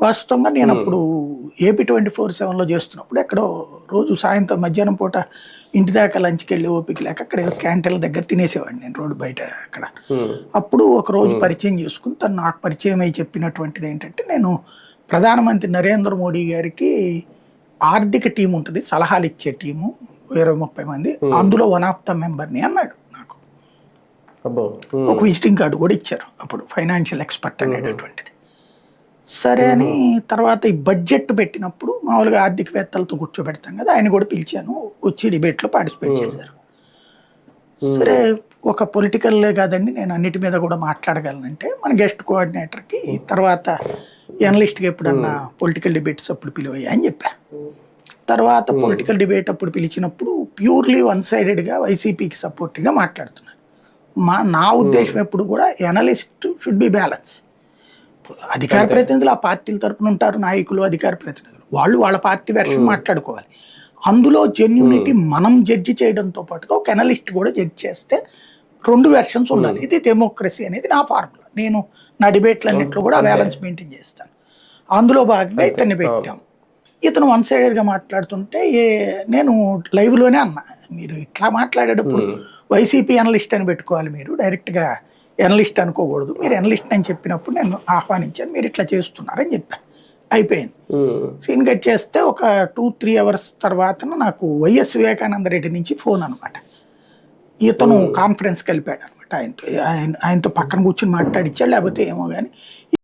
వాస్తవంగా నేను అప్పుడు ఏపీ 24/7లో చేస్తున్నప్పుడు ఎక్కడో రోజు సాయంత్రం మధ్యాహ్నం పూట ఇంటి దాకా లంచ్కి వెళ్ళి ఓపిక లేక అక్కడ ఏదో క్యాంటీన్ల దగ్గర తినేసేవాడిని నేను రోడ్డు బయట అక్కడ. అప్పుడు ఒక రోజు పరిచయం చేసుకుని తను నాకు పరిచయం అయి చెప్పినటువంటిది ఏంటంటే, నేను ప్రధానమంత్రి నరేంద్ర మోడీ గారికి ఆర్థిక టీం ఉంటుంది, సలహాలు ఇచ్చే టీము 20-30 మంది, అందులో వన్ ఆఫ్ ద మెంబర్ని అన్నాడు నాకు. ఒక విజిటింగ్ కార్డు కూడా ఇచ్చారు అప్పుడు, ఫైనాన్షియల్ ఎక్స్పర్ట్ అనేటటువంటిది. సరే అని తర్వాత ఈ బడ్జెట్ పెట్టినప్పుడు మామూలుగా ఆర్థికవేత్తలతో కూర్చోబెడతాం కదా, ఆయన కూడా పిలిచాను, వచ్చి డిబేట్లో పార్టిసిపేట్ చేశారు. సరే ఒక పొలిటికల్లే కాదండి నేను అన్నిటి మీద కూడా మాట్లాడగలనంటే మన గెస్ట్ కోఆర్డినేటర్కి తర్వాత ఎనలిస్ట్గా ఎప్పుడన్నా పొలిటికల్ డిబేట్స్ అప్పుడు పిలువయ్యా అని చెప్పా. తర్వాత పొలిటికల్ డిబేట్ అప్పుడు పిలిచినప్పుడు ప్యూర్లీ వన్ సైడెడ్గా వైసీపీకి సపోర్ట్గా మాట్లాడుతున్నాను. నా ఉద్దేశం ఎప్పుడు కూడా ఎనలిస్ట్ షుడ్ బి బ్యాలెన్స్. అధికార ప్రతినిధులు ఆ పార్టీల తరపున ఉంటారు, నాయకులు అధికార ప్రతినిధులు వాళ్ళు వాళ్ళ పార్టీ వెర్షన్ మాట్లాడుకోవాలి. అందులో జెన్యూనిటీ మనం జడ్జి చేయడంతో పాటుగా ఒక ఎనలిస్ట్ కూడా జడ్జి చేస్తే 2 వెర్షన్స్ ఉండాలి. ఇది డెమోక్రసీ అనేది నా ఫార్ములా. నేను నా డిబేట్లన్నింటిలో కూడా బ్యాలెన్స్ మెయింటైన్ చేస్తాను. అందులో భాగంగా ఇతన్ని పెట్టాం. ఇతను వన్ సైడెడ్గా మాట్లాడుతుంటే నేను లైవ్లోనే అన్నా, మీరు ఇట్లా మాట్లాడేటప్పుడు వైసీపీ ఎనలిస్ట్ అని పెట్టుకోవాలి, మీరు డైరెక్ట్గా ఎనలిస్ట్ అనుకోకూడదు, మీరు ఎనలిస్ట్ అని చెప్పినప్పుడు నేను ఆహ్వానించాను, మీరు ఇట్లా చేస్తున్నారని చెప్పాను. అయిపోయింది. సీన్ కట్ చేస్తే ఒక 2-3 అవర్స్ తర్వాత నాకు వైఎస్ వివేకానంద రెడ్డి నుంచి ఫోన్ అనమాట. ఇతను కాన్ఫరెన్స్కి వెళ్ళిపోయాడు అనమాట, ఆయనతో పక్కన కూర్చొని మాట్లాడిచ్చాడు లేకపోతే ఏమో కానీ